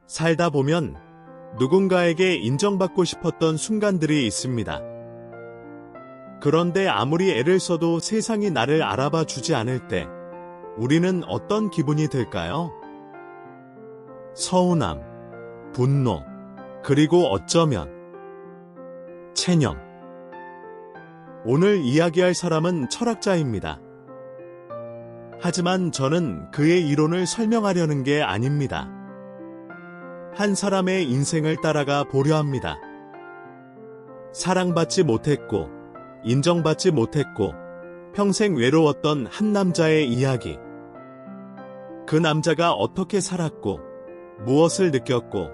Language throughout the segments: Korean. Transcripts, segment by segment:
살다 보면 누군가에게 인정받고 싶었던 순간들이 있습니다. 그런데 아무리 애를 써도 세상이 나를 알아봐 주지 않을 때 우리는 어떤 기분이 들까요? 서운함, 분노, 그리고 어쩌면 체념. 오늘 이야기할 사람은 철학자입니다. 하지만 저는 그의 이론을 설명하려는 게 아닙니다. 한 사람의 인생을 따라가 보려 합니다. 사랑받지 못했고, 인정받지 못했고, 평생 외로웠던 한 남자의 이야기. 그 남자가 어떻게 살았고, 무엇을 느꼈고,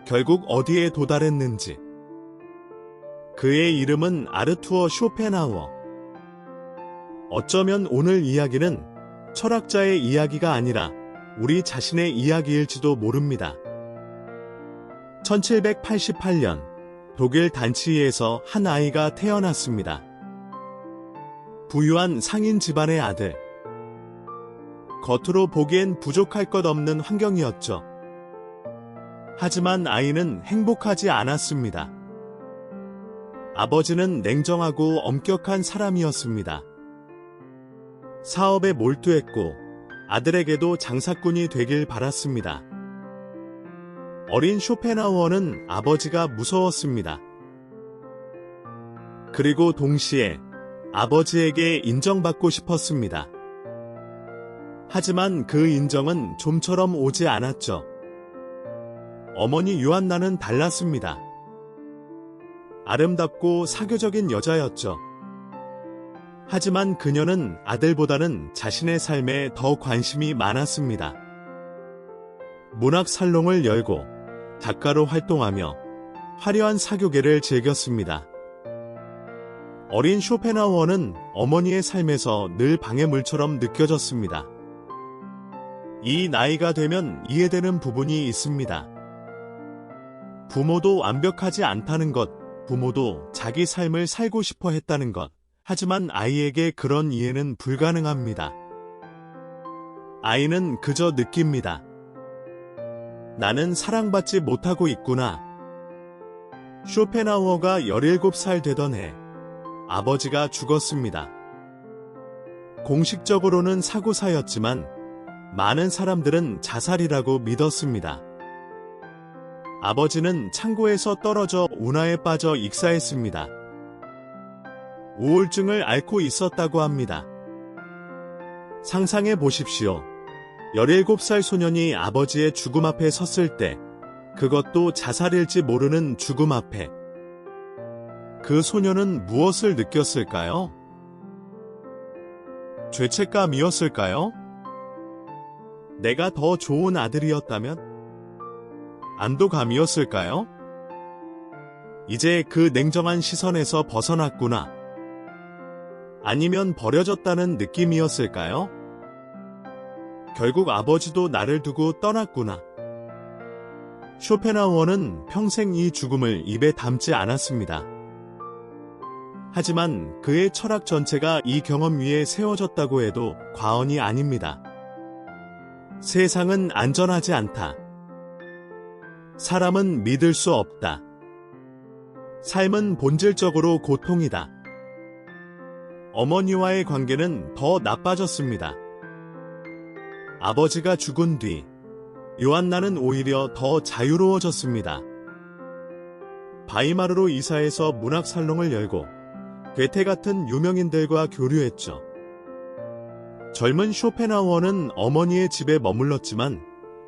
결국 어디에 도달했는지. 그의 이름은 아르투어 쇼펜하우어. 어쩌면 오늘 이야기는 철학자의 이야기가 아니라 우리 자신의 이야기일지도 모릅니다. 1788년 독일 단치히에서 한 아이가 태어났습니다. 부유한 상인 집안의 아들. 겉으로 보기엔 부족할 것 없는 환경이었죠. 하지만 아이는 행복하지 않았습니다. 아버지는 냉정하고 엄격한 사람이었습니다. 사업에 몰두했고 아들에게도 장사꾼이 되길 바랐습니다. 어린 쇼펜하우어는 아버지가 무서웠습니다. 그리고 동시에 아버지에게 인정받고 싶었습니다. 하지만 그 인정은 좀처럼 오지 않았죠. 어머니 요한나는 달랐습니다. 아름답고 사교적인 여자였죠. 하지만 그녀는 아들보다는 자신의 삶에 더 관심이 많았습니다. 문학 살롱을 열고 작가로 활동하며 화려한 사교계를 즐겼습니다. 어린 쇼펜하우어는 어머니의 삶에서 늘 방해물처럼 느껴졌습니다. 이 나이가 되면 이해되는 부분이 있습니다. 부모도 완벽하지 않다는 것, 부모도 자기 삶을 살고 싶어 했다는 것. 하지만 아이에게 그런 이해는 불가능합니다. 아이는 그저 느낍니다. 나는 사랑받지 못하고 있구나. 쇼펜하우어가 17살 되던 해, 아버지가 죽었습니다. 공식적으로는 사고사였지만 많은 사람들은 자살이라고 믿었습니다. 아버지는 창고에서 떨어져 운하에 빠져 익사했습니다. 우울증을 앓고 있었다고 합니다. 상상해 보십시오. 17살 소년이 아버지의 죽음 앞에 섰을 때, 그것도 자살일지 모르는 죽음 앞에. 그 소년은 무엇을 느꼈을까요? 죄책감이었을까요? 내가 더 좋은 아들이었다면? 안도감이었을까요? 이제 그 냉정한 시선에서 벗어났구나. 아니면 버려졌다는 느낌이었을까요? 결국 아버지도 나를 두고 떠났구나. 쇼펜하우어는 평생 이 죽음을 입에 담지 않았습니다. 하지만 그의 철학 전체가 이 경험 위에 세워졌다고 해도 과언이 아닙니다. 세상은 안전하지 않다. 사람은 믿을 수 없다. 삶은 본질적으로 고통이다. 어머니와의 관계는 더 나빠졌습니다. 아버지가 죽은 뒤 요한나는 오히려 더 자유로워졌습니다. 바이마르로 이사해서 문학 살롱을 열고 괴테 같은 유명인들과 교류했죠. 젊은 쇼펜하우어는 어머니의 집에 머물렀지만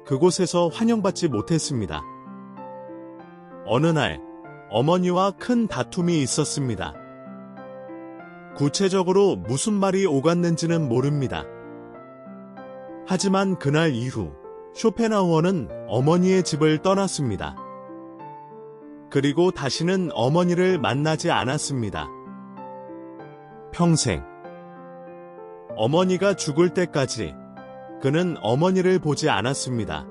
그곳에서 환영받지 못했습니다. 어느 날 어머니와 큰 다툼이 있었습니다. 구체적으로 무슨 말이 오갔는지는 모릅니다. 하지만 그날 이후 쇼펜하우어는 어머니의 집을 떠났습니다. 그리고 다시는 어머니를 만나지 않았습니다. 평생. 어머니가 죽을 때까지 그는 어머니를 보지 않았습니다.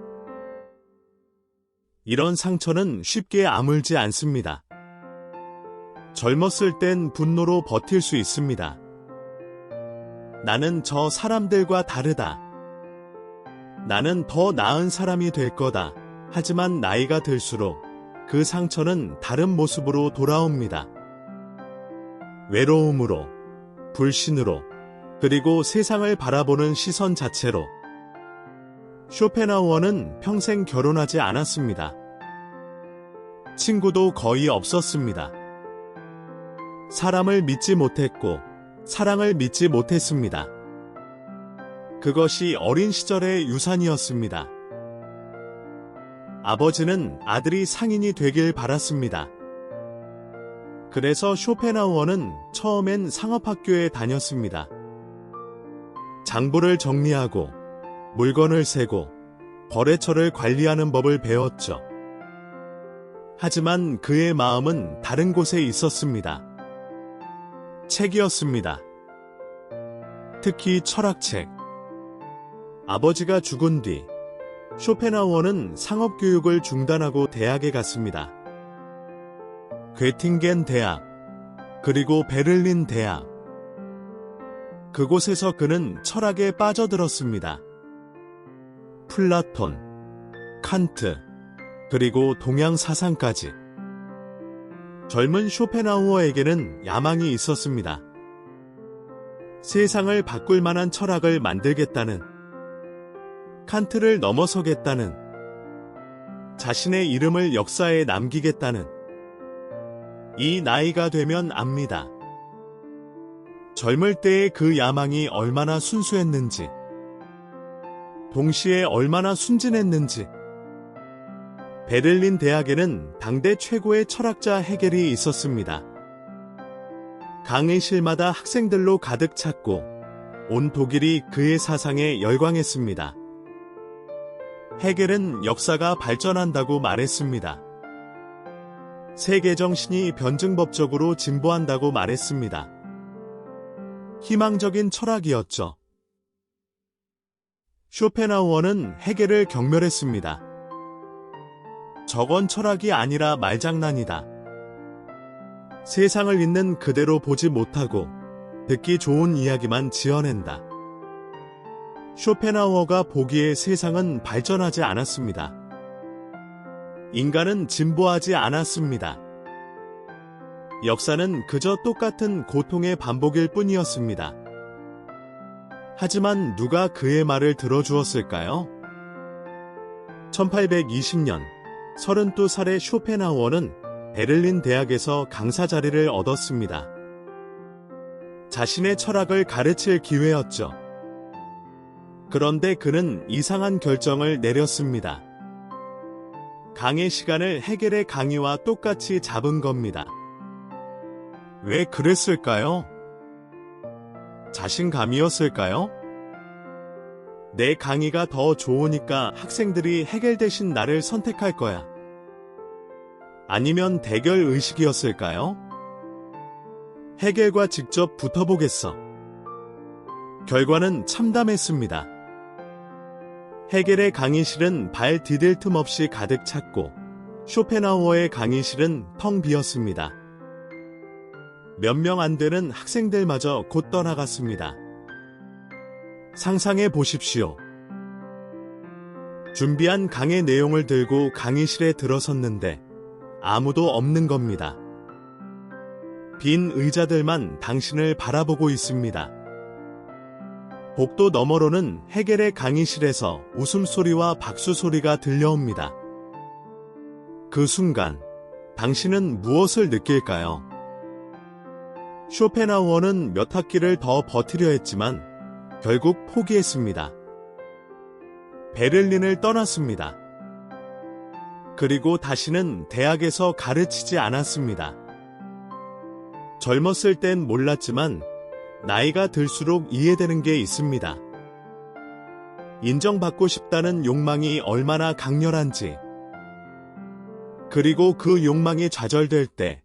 이런 상처는 쉽게 아물지 않습니다. 젊었을 땐 분노로 버틸 수 있습니다. 나는 저 사람들과 다르다. 나는 더 나은 사람이 될 거다. 하지만 나이가 들수록 그 상처는 다른 모습으로 돌아옵니다. 외로움으로, 불신으로, 그리고 세상을 바라보는 시선 자체로. 쇼펜하우어는 평생 결혼하지 않았습니다. 친구도 거의 없었습니다. 사람을 믿지 못했고 사랑을 믿지 못했습니다. 그것이 어린 시절의 유산이었습니다. 아버지는 아들이 상인이 되길 바랐습니다. 그래서 쇼펜하우어는 처음엔 상업학교에 다녔습니다. 장부를 정리하고 물건을 세고 거래처를 관리하는 법을 배웠죠. 하지만 그의 마음은 다른 곳에 있었습니다. 책이었습니다. 특히 철학책. 아버지가 죽은 뒤 쇼펜하우어는 상업교육을 중단하고 대학에 갔습니다. 괴팅겐 대학, 그리고 베를린 대학. 그곳에서 그는 철학에 빠져들었습니다. 플라톤, 칸트, 그리고 동양 사상까지. 젊은 쇼펜하우어에게는 야망이 있었습니다. 세상을 바꿀 만한 철학을 만들겠다는, 칸트를 넘어서겠다는, 자신의 이름을 역사에 남기겠다는. 이 나이가 되면 압니다. 젊을 때의 그 야망이 얼마나 순수했는지, 동시에 얼마나 순진했는지. 베를린 대학에는 당대 최고의 철학자 헤겔이 있었습니다. 강의실마다 학생들로 가득 찼고 온 독일이 그의 사상에 열광했습니다. 헤겔은 역사가 발전한다고 말했습니다. 세계 정신이 변증법적으로 진보한다고 말했습니다. 희망적인 철학이었죠. 쇼펜하우어는 헤겔을 경멸했습니다. 저건 철학이 아니라 말장난이다. 세상을 있는 그대로 보지 못하고 듣기 좋은 이야기만 지어낸다. 쇼펜하우어가 보기에 세상은 발전하지 않았습니다. 인간은 진보하지 않았습니다. 역사는 그저 똑같은 고통의 반복일 뿐이었습니다. 하지만 누가 그의 말을 들어주었을까요? 1820년 32살의 쇼펜하우어는 베를린 대학에서 강사 자리를 얻었습니다. 자신의 철학을 가르칠 기회였죠. 그런데 그는 이상한 결정을 내렸습니다. 강의 시간을 헤겔의 강의와 똑같이 잡은 겁니다. 왜 그랬을까요? 자신감이었을까요? 내 강의가 더 좋으니까 학생들이 헤겔 대신 나를 선택할 거야. 아니면 대결 의식이었을까요? 헤겔과 직접 붙어보겠어. 결과는 참담했습니다. 헤겔의 강의실은 발 디딜 틈 없이 가득 찼고 쇼펜하우어의 강의실은 텅 비었습니다. 몇 명 안 되는 학생들마저 곧 떠나갔습니다. 상상해 보십시오. 준비한 강의 내용을 들고 강의실에 들어섰는데 아무도 없는 겁니다. 빈 의자들만 당신을 바라보고 있습니다. 복도 너머로는 헤겔의 강의실에서 웃음소리와 박수소리가 들려옵니다. 그 순간 당신은 무엇을 느낄까요? 쇼펜하우어는 몇 학기를 더 버티려 했지만 결국 포기했습니다. 베를린을 떠났습니다. 그리고 다시는 대학에서 가르치지 않았습니다. 젊었을 땐 몰랐지만 나이가 들수록 이해되는 게 있습니다. 인정받고 싶다는 욕망이 얼마나 강렬한지, 그리고 그 욕망이 좌절될 때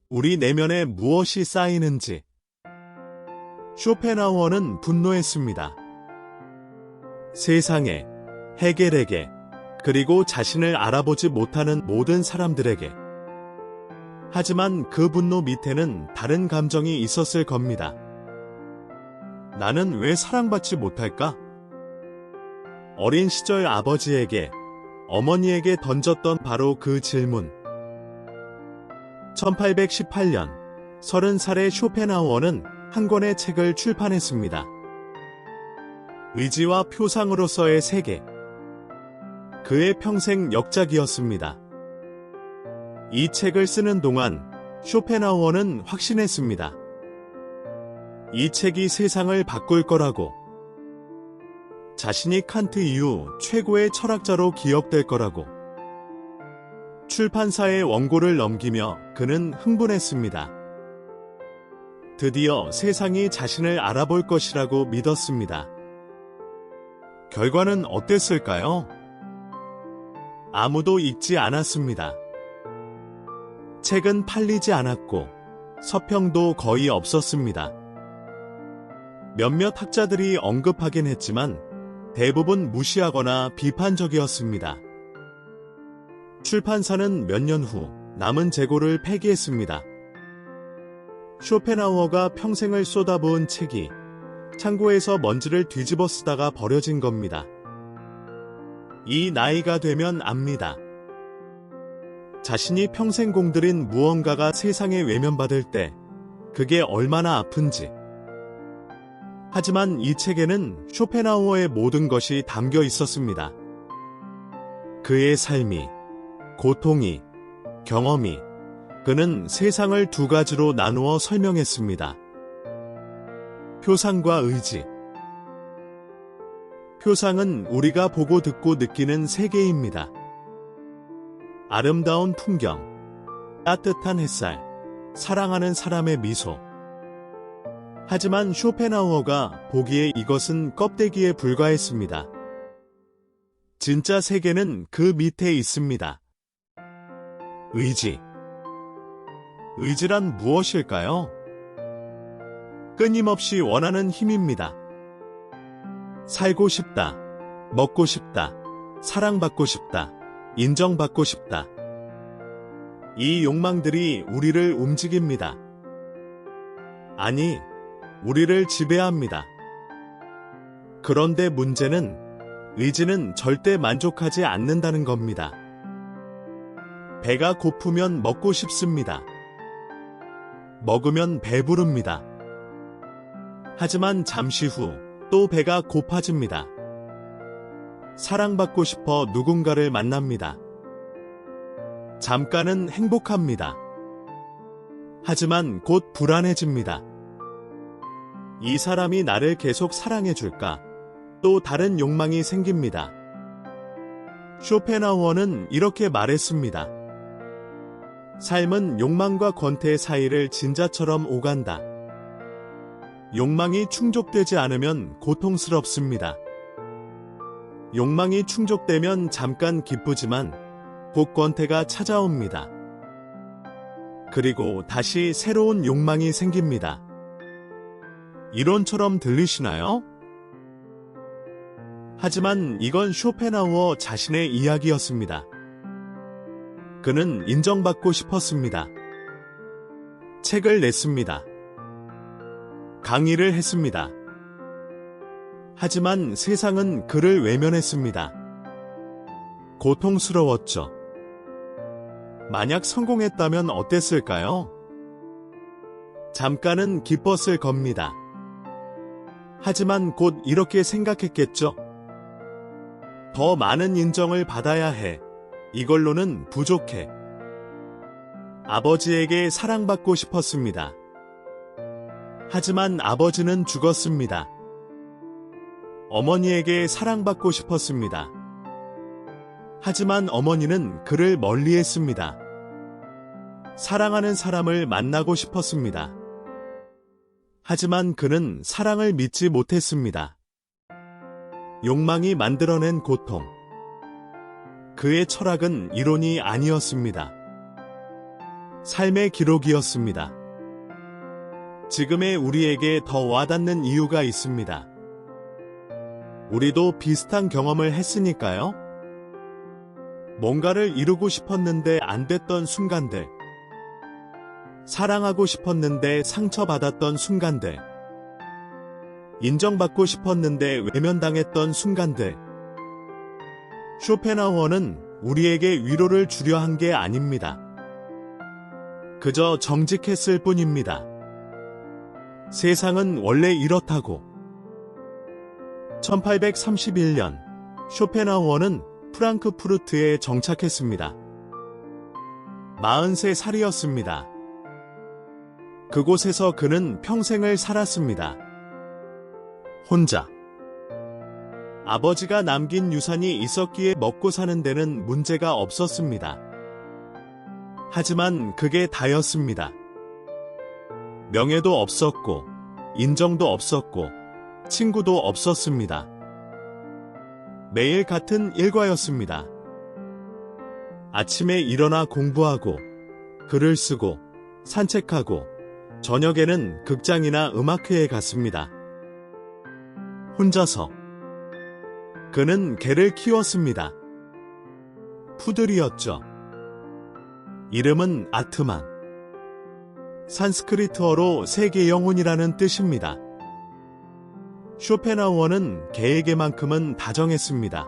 우리 내면에 무엇이 쌓이는지. 쇼펜하우어는 분노했습니다. 세상에, 헤겔에게, 그리고 자신을 알아보지 못하는 모든 사람들에게. 하지만 그 분노 밑에는 다른 감정이 있었을 겁니다. 나는 왜 사랑받지 못할까? 어린 시절 아버지에게 어머니에게 던졌던 바로 그 질문. 1818년 30살의 쇼펜하우어는 한 권의 책을 출판했습니다. 의지와 표상으로서의 세계. 그의 평생 역작이었습니다. 이 책을 쓰는 동안 쇼펜하우어는 확신했습니다. 이 책이 세상을 바꿀 거라고. 자신이 칸트 이후 최고의 철학자로 기억될 거라고. 출판사에 원고를 넘기며 그는 흥분했습니다. 드디어 세상이 자신을 알아볼 것이라고 믿었습니다. 결과는 어땠을까요? 아무도 읽지 않았습니다. 책은 팔리지 않았고 서평도 거의 없었습니다. 몇몇 학자들이 언급하긴 했지만 대부분 무시하거나 비판적이었습니다. 출판사는 몇 년 후 남은 재고를 폐기했습니다. 쇼펜하우어가 평생을 쏟아부은 책이 창고에서 먼지를 뒤집어 쓰다가 버려진 겁니다. 이 나이가 되면 압니다. 자신이 평생 공들인 무언가가 세상에 외면받을 때 그게 얼마나 아픈지. 하지만 이 책에는 쇼펜하우어의 모든 것이 담겨 있었습니다. 그의 삶이, 고통이, 경험이. 그는 세상을 두 가지로 나누어 설명했습니다. 표상과 의지. 표상은 우리가 보고 듣고 느끼는 세계입니다. 아름다운 풍경, 따뜻한 햇살, 사랑하는 사람의 미소. 하지만 쇼펜하우어가 보기에 이것은 껍데기에 불과했습니다. 진짜 세계는 그 밑에 있습니다. 의지. 의지란 무엇일까요? 끊임없이 원하는 힘입니다. 살고 싶다, 먹고 싶다, 사랑받고 싶다, 인정받고 싶다. 이 욕망들이 우리를 움직입니다. 아니, 우리를 지배합니다. 그런데 문제는 의지는 절대 만족하지 않는다는 겁니다. 배가 고프면 먹고 싶습니다. 먹으면 배부릅니다. 하지만 잠시 후 또 배가 고파집니다. 사랑받고 싶어 누군가를 만납니다. 잠깐은 행복합니다. 하지만 곧 불안해집니다. 이 사람이 나를 계속 사랑해줄까? 또 다른 욕망이 생깁니다. 쇼펜하우어는 이렇게 말했습니다. 삶은 욕망과 권태 사이를 진자처럼 오간다. 욕망이 충족되지 않으면 고통스럽습니다. 욕망이 충족되면 잠깐 기쁘지만 곧 권태가 찾아옵니다. 그리고 다시 새로운 욕망이 생깁니다. 이론처럼 들리시나요? 하지만 이건 쇼펜하우어 자신의 이야기였습니다. 그는 인정받고 싶었습니다. 책을 냈습니다. 강의를 했습니다. 하지만 세상은 그를 외면했습니다. 고통스러웠죠. 만약 성공했다면 어땠을까요? 잠깐은 기뻤을 겁니다. 하지만 곧 이렇게 생각했겠죠. 더 많은 인정을 받아야 해. 이걸로는 부족해. 아버지에게 사랑받고 싶었습니다. 하지만 아버지는 죽었습니다. 어머니에게 사랑받고 싶었습니다. 하지만 어머니는 그를 멀리했습니다. 사랑하는 사람을 만나고 싶었습니다. 하지만 그는 사랑을 믿지 못했습니다. 욕망이 만들어낸 고통. 그의 철학은 이론이 아니었습니다. 삶의 기록이었습니다. 지금의 우리에게 더 와닿는 이유가 있습니다. 우리도 비슷한 경험을 했으니까요. 뭔가를 이루고 싶었는데 안 됐던 순간들. 사랑하고 싶었는데 상처받았던 순간들. 인정받고 싶었는데 외면당했던 순간들. 쇼펜하우어는 우리에게 위로를 주려 한 게 아닙니다. 그저 정직했을 뿐입니다. 세상은 원래 이렇다고. 1831년 쇼펜하우어는 프랑크푸르트에 정착했습니다. 43살이었습니다. 그곳에서 그는 평생을 살았습니다. 혼자. 아버지가 남긴 유산이 있었기에 먹고 사는 데는 문제가 없었습니다. 하지만 그게 다였습니다. 명예도 없었고, 인정도 없었고, 친구도 없었습니다. 매일 같은 일과였습니다. 아침에 일어나 공부하고, 글을 쓰고, 산책하고, 저녁에는 극장이나 음악회에 갔습니다. 혼자서. 그는 개를 키웠습니다. 푸들이었죠. 이름은 아트만. 산스크리트어로 세계 영혼이라는 뜻입니다. 쇼펜하우어는 개에게만큼은 다정했습니다.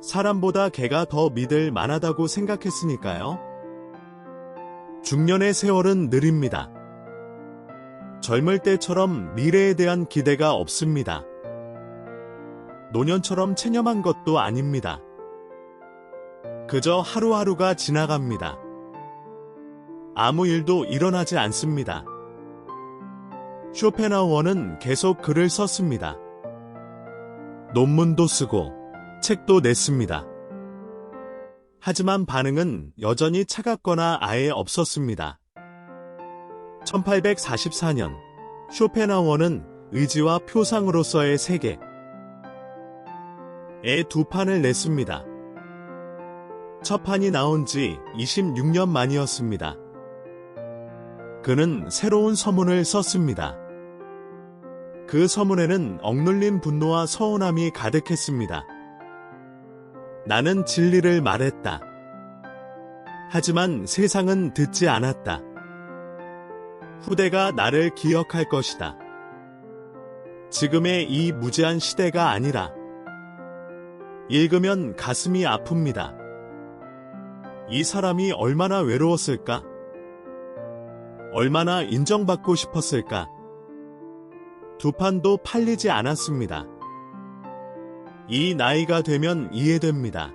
사람보다 개가 더 믿을 만하다고 생각했으니까요. 중년의 세월은 느립니다. 젊을 때처럼 미래에 대한 기대가 없습니다. 노년처럼 체념한 것도 아닙니다. 그저 하루하루가 지나갑니다. 아무 일도 일어나지 않습니다. 쇼펜하우어는 계속 글을 썼습니다. 논문도 쓰고 책도 냈습니다. 하지만 반응은 여전히 차갑거나 아예 없었습니다. 1844년 쇼펜하우어는 의지와 표상으로서의 세계에 두 판을 냈습니다. 첫 판이 나온 지 26년 만이었습니다. 그는 새로운 서문을 썼습니다. 그 서문에는 억눌린 분노와 서운함이 가득했습니다. 나는 진리를 말했다. 하지만 세상은 듣지 않았다. 후대가 나를 기억할 것이다. 지금의 이 무제한 시대가 아니라. 읽으면 가슴이 아픕니다. 이 사람이 얼마나 외로웠을까? 얼마나 인정받고 싶었을까? 두 판도 팔리지 않았습니다. 이 나이가 되면 이해됩니다.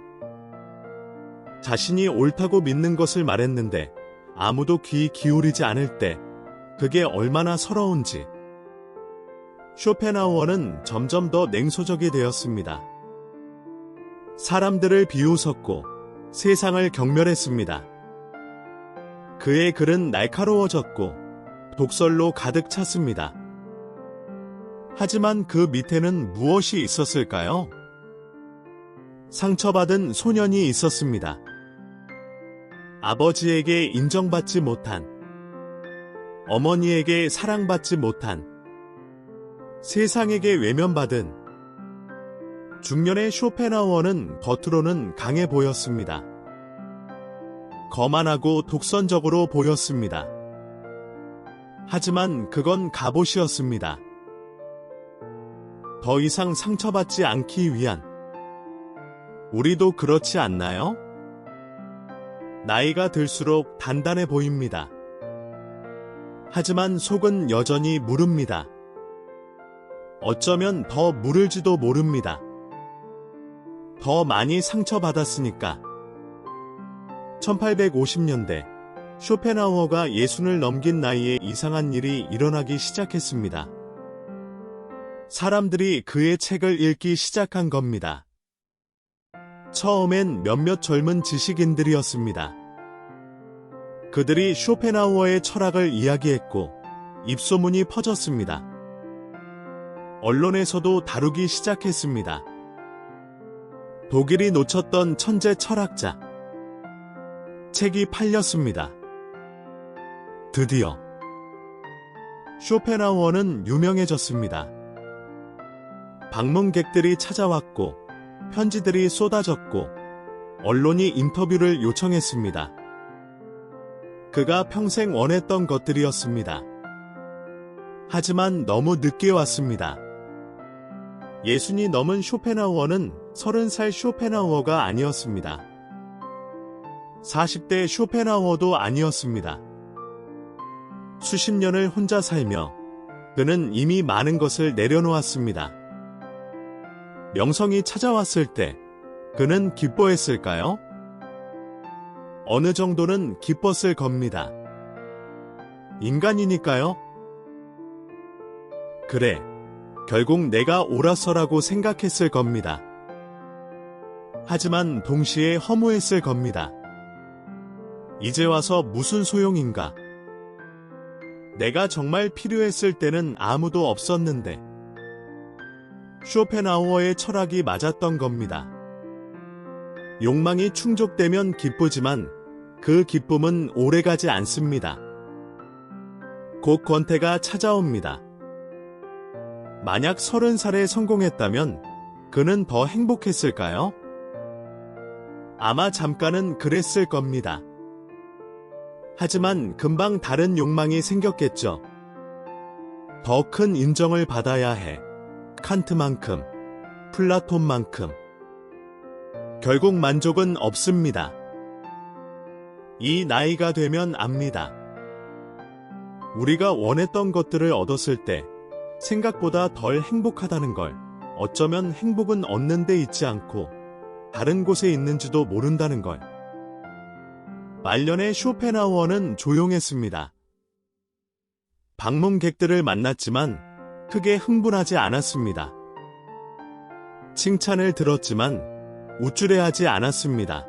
자신이 옳다고 믿는 것을 말했는데 아무도 귀 기울이지 않을 때 그게 얼마나 서러운지. 쇼펜하우어는 점점 더 냉소적이 되었습니다. 사람들을 비웃었고 세상을 경멸했습니다. 그의 글은 날카로워졌고 독설로 가득 찼습니다. 하지만 그 밑에는 무엇이 있었을까요? 상처받은 소년이 있었습니다. 아버지에게 인정받지 못한, 어머니에게 사랑받지 못한, 세상에게 외면받은. 중년의 쇼펜하우어는 겉으로는 강해 보였습니다. 거만하고 독선적으로 보였습니다. 하지만 그건 갑옷이었습니다. 더 이상 상처받지 않기 위한. 우리도 그렇지 않나요? 나이가 들수록 단단해 보입니다. 하지만 속은 여전히 무릅니다. 어쩌면 더 무를지도 모릅니다. 더 많이 상처받았으니까. 1850년대 쇼펜하우어가 60을 넘긴 나이에 이상한 일이 일어나기 시작했습니다. 사람들이 그의 책을 읽기 시작한 겁니다. 처음엔 몇몇 젊은 지식인들이었습니다. 그들이 쇼펜하우어의 철학을 이야기했고 입소문이 퍼졌습니다. 언론에서도 다루기 시작했습니다. 독일이 놓쳤던 천재 철학자. 책이 팔렸습니다. 드디어 쇼펜하우어는 유명해졌습니다. 방문객들이 찾아왔고 편지들이 쏟아졌고 언론이 인터뷰를 요청했습니다. 그가 평생 원했던 것들이었습니다. 하지만 너무 늦게 왔습니다. 60이 넘은 쇼펜하우어는 30살 쇼펜하우어가 아니었습니다. 40대 쇼펜하우어도 아니었습니다. 수십 년을 혼자 살며 그는 이미 많은 것을 내려놓았습니다. 명성이 찾아왔을 때 그는 기뻐했을까요? 어느 정도는 기뻤을 겁니다. 인간이니까요. 그래, 결국 내가 옳았어라고 생각했을 겁니다. 하지만 동시에 허무했을 겁니다. 이제 와서 무슨 소용인가? 내가 정말 필요했을 때는 아무도 없었는데. 쇼펜하우어의 철학이 맞았던 겁니다. 욕망이 충족되면 기쁘지만 그 기쁨은 오래가지 않습니다. 곧 권태가 찾아옵니다. 만약 30살에 성공했다면 그는 더 행복했을까요? 아마 잠깐은 그랬을 겁니다. 하지만 금방 다른 욕망이 생겼겠죠. 더 큰 인정을 받아야 해. 칸트만큼, 플라톤만큼. 결국 만족은 없습니다. 이 나이가 되면 압니다. 우리가 원했던 것들을 얻었을 때 생각보다 덜 행복하다는 걸, 어쩌면 행복은 얻는 데 있지 않고 다른 곳에 있는지도 모른다는 걸. 말년의 쇼펜하우어는 조용했습니다. 방문객들을 만났지만 크게 흥분하지 않았습니다. 칭찬을 들었지만 우쭐해하지 않았습니다.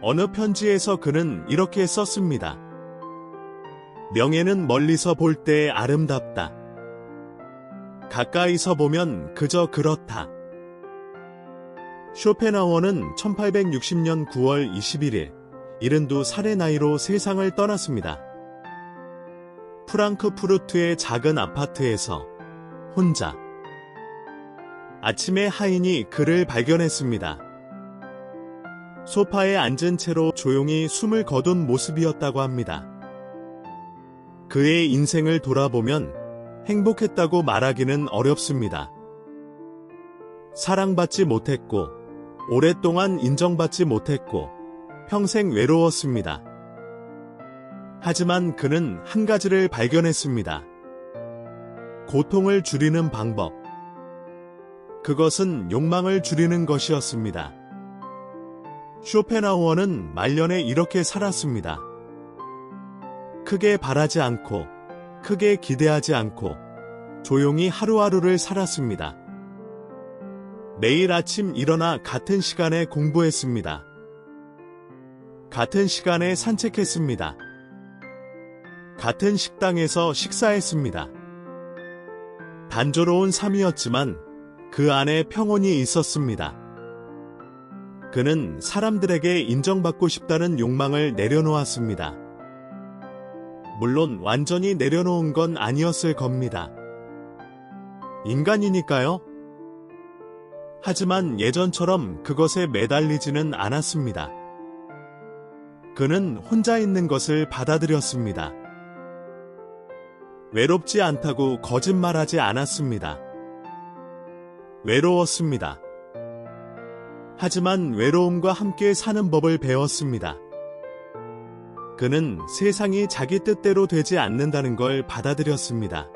어느 편지에서 그는 이렇게 썼습니다. 명예는 멀리서 볼 때 아름답다. 가까이서 보면 그저 그렇다. 쇼펜하우어는 1860년 9월 21일 72살의 나이로 세상을 떠났습니다. 프랑크푸르트의 작은 아파트에서 혼자. 아침에 하인이 그를 발견했습니다. 소파에 앉은 채로 조용히 숨을 거둔 모습이었다고 합니다. 그의 인생을 돌아보면 행복했다고 말하기는 어렵습니다. 사랑받지 못했고, 오랫동안 인정받지 못했고, 평생 외로웠습니다. 하지만 그는 한 가지를 발견했습니다. 고통을 줄이는 방법. 그것은 욕망을 줄이는 것이었습니다. 쇼펜하우어는 말년에 이렇게 살았습니다. 크게 바라지 않고, 크게 기대하지 않고, 조용히 하루하루를 살았습니다. 매일 아침 일어나 같은 시간에 공부했습니다. 같은 시간에 산책했습니다. 같은 식당에서 식사했습니다. 단조로운 삶이었지만 그 안에 평온이 있었습니다. 그는 사람들에게 인정받고 싶다는 욕망을 내려놓았습니다. 물론 완전히 내려놓은 건 아니었을 겁니다. 인간이니까요. 하지만 예전처럼 그것에 매달리지는 않았습니다. 그는 혼자 있는 것을 받아들였습니다. 외롭지 않다고 거짓말하지 않았습니다. 외로웠습니다. 하지만 외로움과 함께 사는 법을 배웠습니다. 그는 세상이 자기 뜻대로 되지 않는다는 걸 받아들였습니다.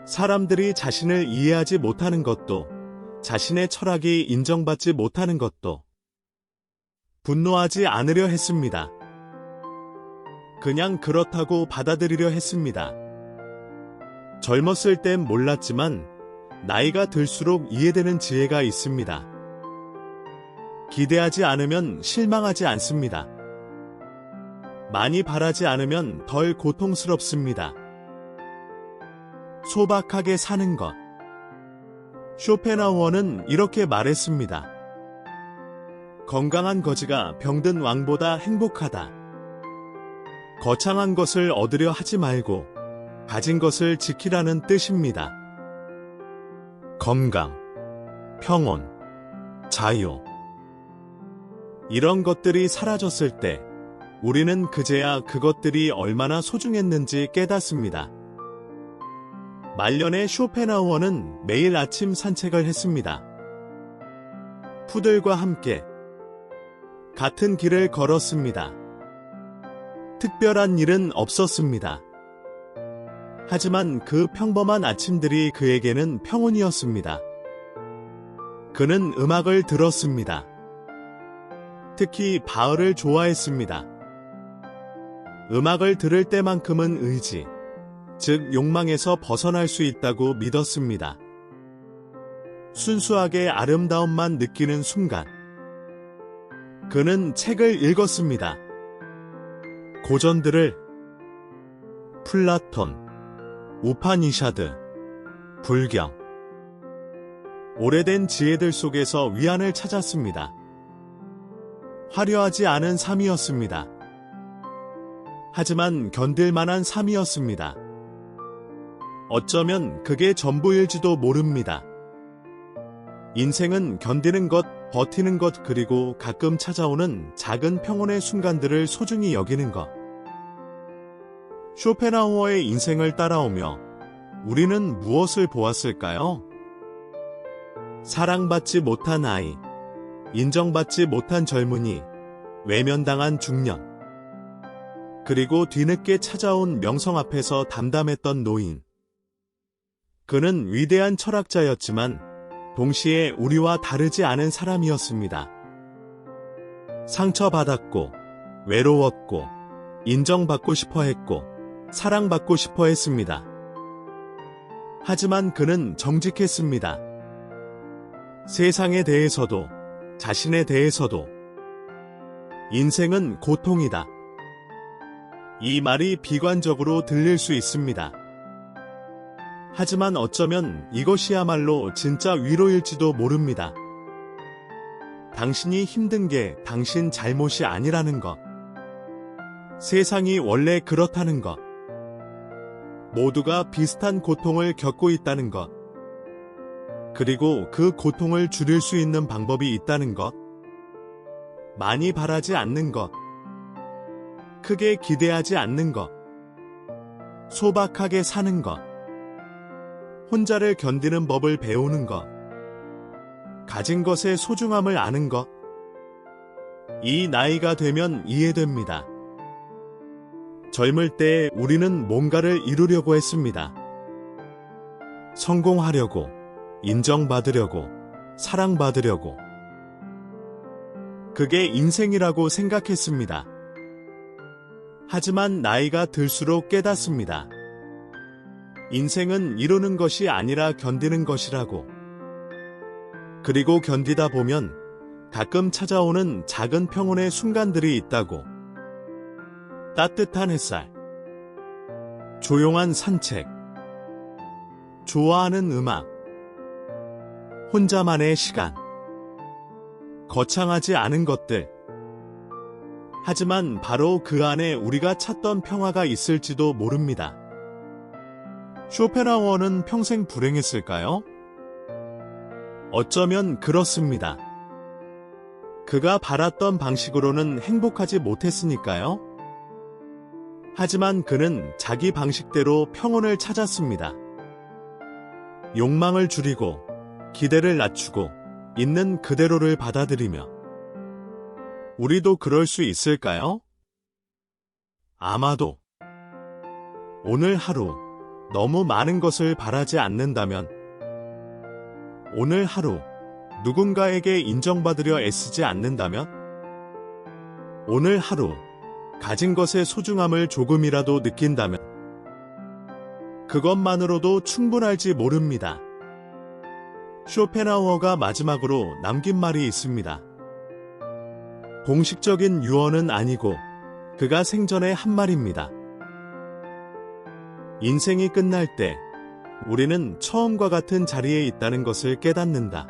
사람들이 자신을 이해하지 못하는 것도, 자신의 철학이 인정받지 못하는 것도, 분노하지 않으려 했습니다. 그냥 그렇다고 받아들이려 했습니다. 젊었을 땐 몰랐지만 나이가 들수록 이해되는 지혜가 있습니다. 기대하지 않으면 실망하지 않습니다. 많이 바라지 않으면 덜 고통스럽습니다. 소박하게 사는 것. 쇼펜하우어는 이렇게 말했습니다. 건강한 거지가 병든 왕보다 행복하다. 거창한 것을 얻으려 하지 말고 가진 것을 지키라는 뜻입니다. 건강, 평온, 자유. 이런 것들이 사라졌을 때 우리는 그제야 그것들이 얼마나 소중했는지 깨닫습니다. 말년의 쇼펜하우어는 매일 아침 산책을 했습니다. 푸들과 함께 같은 길을 걸었습니다. 특별한 일은 없었습니다. 하지만 그 평범한 아침들이 그에게는 평온이었습니다. 그는 음악을 들었습니다. 특히 바흐를 좋아했습니다. 음악을 들을 때만큼은 의지, 즉 욕망에서 벗어날 수 있다고 믿었습니다. 순수하게 아름다움만 느끼는 순간, 그는 책을 읽었습니다. 고전들을 플라톤, 우파니샤드, 불경, 오래된 지혜들 속에서 위안을 찾았습니다. 화려하지 않은 삶이었습니다. 하지만 견딜 만한 삶이었습니다. 어쩌면 그게 전부일지도 모릅니다. 인생은 견디는 것, 버티는 것, 그리고 가끔 찾아오는 작은 평온의 순간들을 소중히 여기는 것. 쇼펜하우어의 인생을 따라오며 우리는 무엇을 보았을까요? 사랑받지 못한 아이, 인정받지 못한 젊은이, 외면당한 중년, 그리고 뒤늦게 찾아온 명성 앞에서 담담했던 노인. 그는 위대한 철학자였지만 동시에 우리와 다르지 않은 사람이었습니다. 상처받았고, 외로웠고, 인정받고 싶어 했고, 사랑받고 싶어 했습니다. 하지만 그는 정직했습니다. 세상에 대해서도, 자신에 대해서도. 인생은 고통이다. 이 말이 비관적으로 들릴 수 있습니다. 하지만 어쩌면 이것이야말로 진짜 위로일지도 모릅니다. 당신이 힘든 게 당신 잘못이 아니라는 것. 세상이 원래 그렇다는 것. 모두가 비슷한 고통을 겪고 있다는 것. 그리고 그 고통을 줄일 수 있는 방법이 있다는 것. 많이 바라지 않는 것. 크게 기대하지 않는 것. 소박하게 사는 것. 혼자를 견디는 법을 배우는 것. 가진 것의 소중함을 아는 것. 이 나이가 되면 이해됩니다. 젊을 때 우리는 뭔가를 이루려고 했습니다. 성공하려고, 인정받으려고, 사랑받으려고. 그게 인생이라고 생각했습니다. 하지만 나이가 들수록 깨닫습니다. 인생은 이루는 것이 아니라 견디는 것이라고. 그리고 견디다 보면 가끔 찾아오는 작은 평온의 순간들이 있다고. 따뜻한 햇살, 조용한 산책, 좋아하는 음악, 혼자만의 시간, 거창하지 않은 것들. 하지만 바로 그 안에 우리가 찾던 평화가 있을지도 모릅니다. 쇼펜하우어는 평생 불행했을까요? 어쩌면 그렇습니다. 그가 바랐던 방식으로는 행복하지 못했으니까요. 하지만 그는 자기 방식대로 평온을 찾았습니다. 욕망을 줄이고, 기대를 낮추고, 있는 그대로를 받아들이며. 우리도 그럴 수 있을까요? 아마도. 오늘 하루 너무 많은 것을 바라지 않는다면, 오늘 하루 누군가에게 인정받으려 애쓰지 않는다면, 오늘 하루 가진 것의 소중함을 조금이라도 느낀다면, 그것만으로도 충분할지 모릅니다. 쇼펜하우어가 마지막으로 남긴 말이 있습니다. 공식적인 유언은 아니고 그가 생전에 한 말입니다. 인생이 끝날 때 우리는 처음과 같은 자리에 있다는 것을 깨닫는다.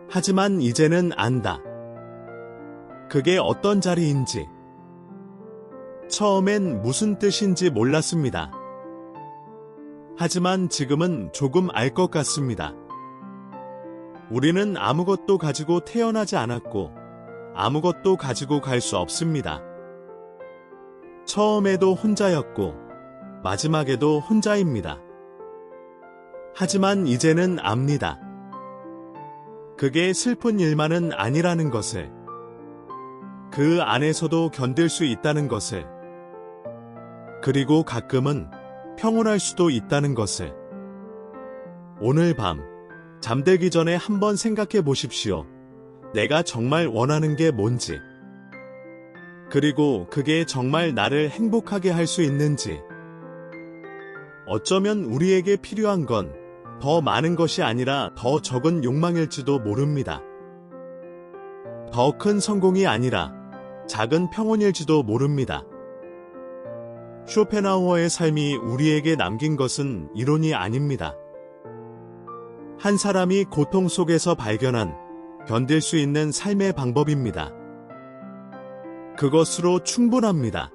하지만 이제는 안다. 그게 어떤 자리인지. 처음엔 무슨 뜻인지 몰랐습니다. 하지만 지금은 조금 알 것 같습니다. 우리는 아무것도 가지고 태어나지 않았고 아무것도 가지고 갈 수 없습니다. 처음에도 혼자였고 마지막에도 혼자입니다. 하지만 이제는 압니다. 그게 슬픈 일만은 아니라는 것을, 그 안에서도 견딜 수 있다는 것을, 그리고 가끔은 평온할 수도 있다는 것을. 오늘 밤 잠들기 전에 한번 생각해 보십시오. 내가 정말 원하는 게 뭔지, 그리고 그게 정말 나를 행복하게 할 수 있는지. 어쩌면 우리에게 필요한 건 더 많은 것이 아니라 더 적은 욕망일지도 모릅니다. 더 큰 성공이 아니라 작은 평온일지도 모릅니다. 쇼펜하우어의 삶이 우리에게 남긴 것은 이론이 아닙니다. 한 사람이 고통 속에서 발견한 견딜 수 있는 삶의 방법입니다. 그것으로 충분합니다.